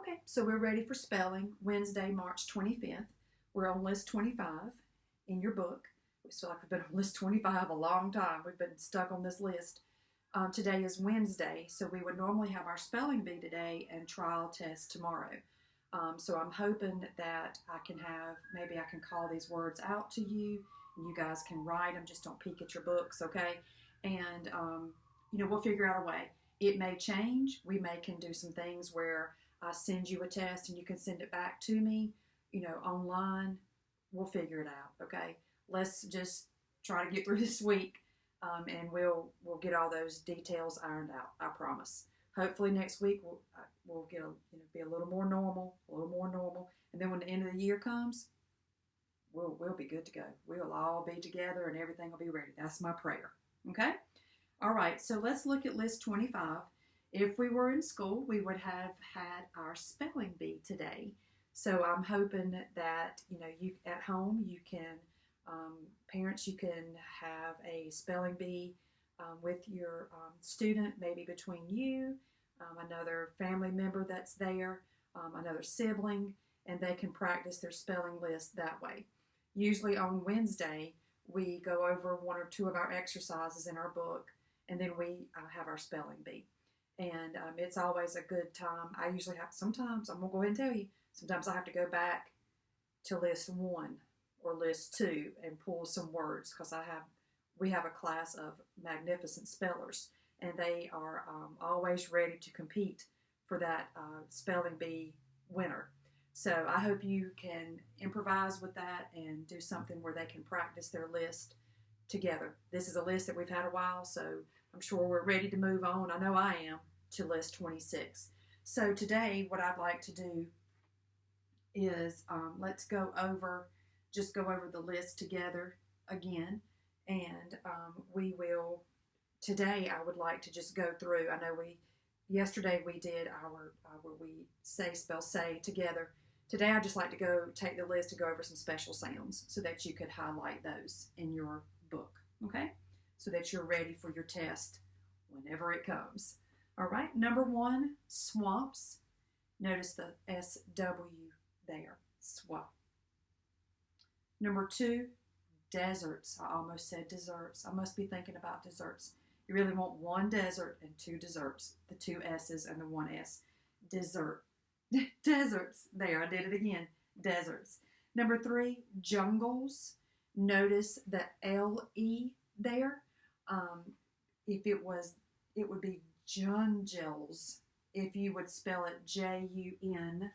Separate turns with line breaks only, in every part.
Okay, so we're ready for spelling. Wednesday, March 25th. We're on list 25 in your book. We feel like we've been on list 25 a long time. We've been stuck on this list. Today is Wednesday, so we would normally have our spelling bee today and trial test tomorrow. So I'm hoping that maybe I can call these words out to you, and you guys can write them. Just don't peek at your books, okay? And, we'll figure out a way. It may change. We can do some things where I send you a test and you can send it back to me, online. We'll figure it out, okay? Let's just try to get through this week, and we'll get all those details ironed out. I promise. Hopefully next week we'll get be a little more normal, and then when the end of the year comes, we'll be good to go. We'll all be together and everything will be ready. That's my prayer. Okay. All right. So let's look at list 25. If we were in school, we would have had our spelling bee today. So I'm hoping that, you at home, you can, parents, you can have a spelling bee with your student, maybe between you, another family member that's there, another sibling, and they can practice their spelling list that way. Usually on Wednesday, we go over one or two of our exercises in our book, and then we have our spelling bee. And it's always a good time. I usually sometimes, I'm going to go ahead and tell you, sometimes I have to go back to list 1 or list 2 and pull some words because we have a class of magnificent spellers, and they are always ready to compete for that spelling bee winner. So I hope you can improvise with that and do something where they can practice their list together. This is a list that we've had a while, so I'm sure we're ready to move on. I know I am, to list 26. So today, what I'd like to do is let's go over the list together again, and today I would like to just go through. I know yesterday we did our where we spell say together. Today I'd just like to take the list and go over some special sounds so that you could highlight those in your book, okay? So that you're ready for your test whenever it comes. All right, number 1, swamps. Notice the SW there, swamp. Number 2, deserts. I almost said desserts. I must be thinking about desserts. You really want 1 desert and 2 desserts, the 2 S's and the 1 S. Dessert. Deserts. There, I did it again. Deserts. Number 3, jungles. Notice the LE there. If it would be jungles. If you would spell it JUNGELS.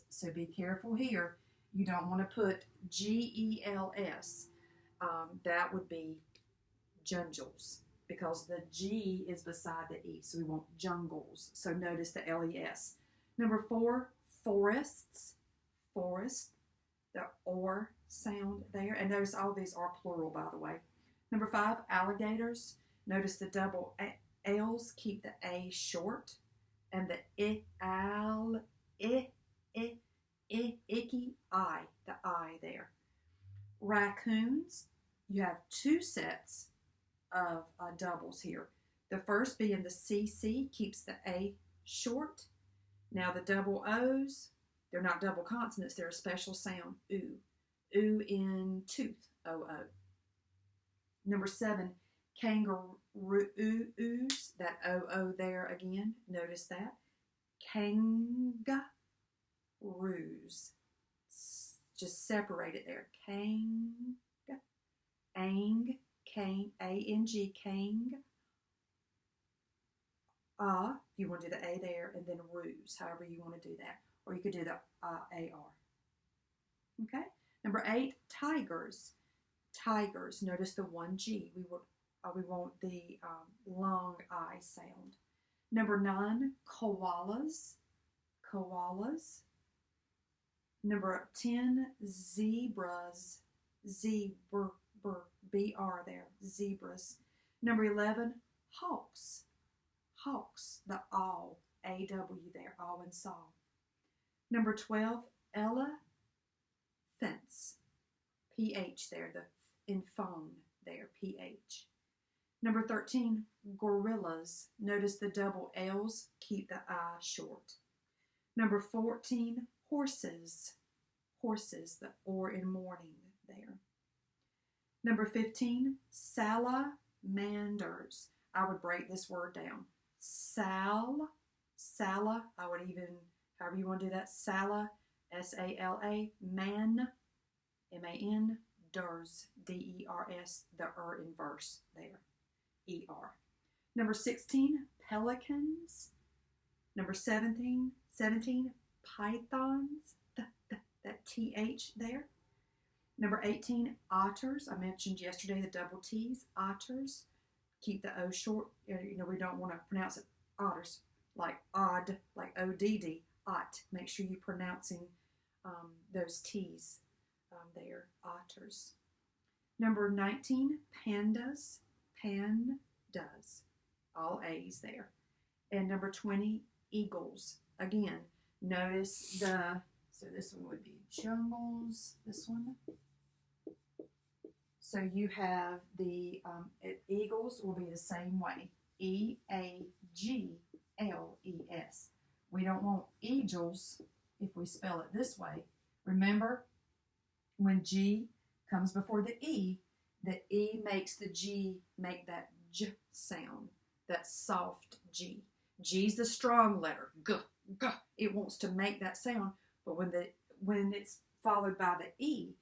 So be careful here. You don't want to put GELS. That would be jungles because the G is beside the E. So we want jungles. So notice the LES. Number 4, forests. Forest. The OR sound there. And notice all these are plural, by the way. Number 5, alligators. Notice the double L's keep the A short. And the icky I, the I there. Raccoons. You have 2 sets of doubles here. The first being the CC keeps the A short. Now the double O's, they're not double consonants, they're a special sound, oo. Oo in tooth, O-O. Number 7, kangaroos, that O-O there again, notice that. Kangaroos. Just separate it there. Ang, A-N-G, kang. You want to do the A there, and then roos, however you want to do that. Or you could do the A-R. Okay? Number 8, tigers. Tigers. Notice the 1 G. We want the long I sound. Number 9, koalas. Koalas. Number 10, zebras. B-R there. Zebras. Number 11, hawks. Hawks. The awl. A-W there. Awl and saw. Number 12, elephants. P-H there. The in phone there. P-H. Number 13, gorillas. Notice the double L's, keep the I short. Number 14, horses. Horses, the or in morning there. Number 15, salamanders. I would break this word down. Sala, I would even, however you want to do that, sala, S-A-L-A, man, M-A-N, ders, D-E-R-S, the inverse there, E-R. Number 16, pelicans. Number 17, pythons, that T-H there. Number 18, otters. I mentioned yesterday the double T's, otters. Keep the O short. You know, we don't want to pronounce it otters, like odd, like O-D-D, ot. Make sure you're pronouncing those T's there, otters. Number 19, pandas, all A's there. And number 20, eagles. Again, notice so this one would be jungles, this one. So you have the eagles will be the same way, E-A-G-L-E-S. We don't want eagles if we spell it this way. Remember, when G comes before the E makes the G make that J sound, that soft G. G's the strong letter, G. It wants to make that sound, but when it's followed by the E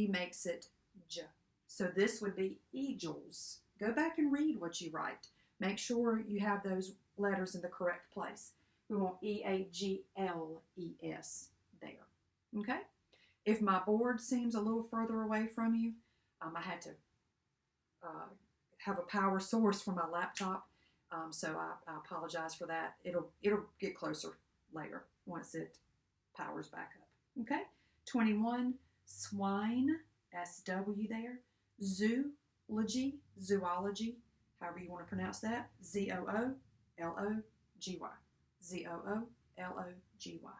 makes it J. So this would be eagles. Go back and read what you write. Make sure you have those letters in the correct place. We want E-A-G-L-E-S there. Okay? If my board seems a little further away from you, I had to have a power source for my laptop, so I apologize for that. It'll get closer later once it powers back up. Okay? 21, swine, S-W there. Zoology, however you want to pronounce that, Z-O-O-L-O-G-Y, Z-O-O-L-O-G-Y.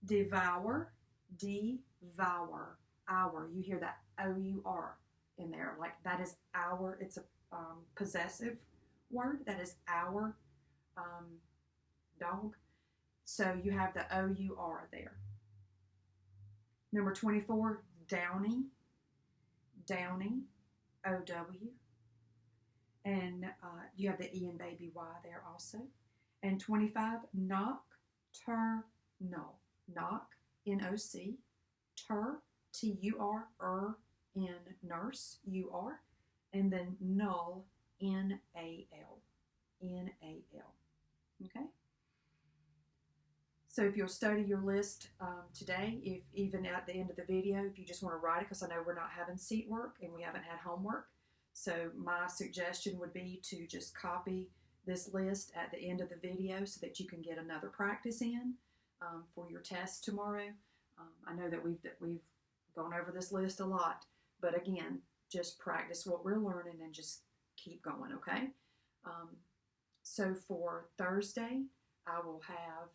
Devour, devour, our, you hear that O-U-R in there, like that is our, it's a possessive word, that is our dog, so you have the O-U-R there. Number 24, downy, O-W, and you have the E in baby Y there also. And 25, nocturnal, knock, N-O-C, T-U-R, in nurse, U-R, and then null, N-A-L, okay? So if you'll study your list today, if even at the end of the video, if you just want to write it, because I know we're not having seat work and we haven't had homework. So my suggestion would be to just copy this list at the end of the video so that you can get another practice in for your test tomorrow. I know that we've gone over this list a lot, but again, just practice what we're learning and just keep going, okay? So for Thursday, I will have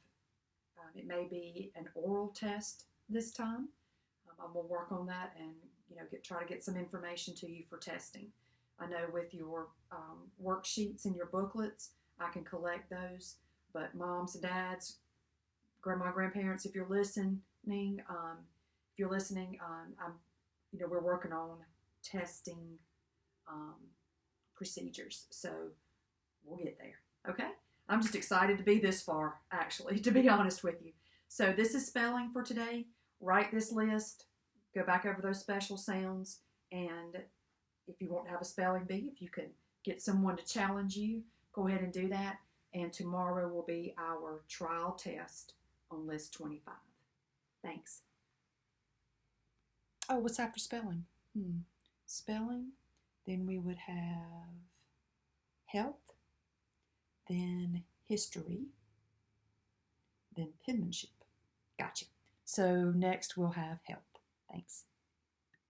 it may be an oral test this time. I'm going to work on that and try to get some information to you for testing. I know with your worksheets and your booklets, I can collect those. But moms, dads, grandma, grandparents, if you're listening, we're working on testing procedures. So we'll get there. Okay. I'm just excited to be this far, actually, to be honest with you. So this is spelling for today. Write this list, go back over those special sounds, and if you want to have a spelling bee, if you can get someone to challenge you, go ahead and do that. And tomorrow will be our trial test on list 25. Thanks. Oh, what's after spelling? Spelling, then we would have health, then history, then penmanship. Gotcha. So next we'll have health. Thanks.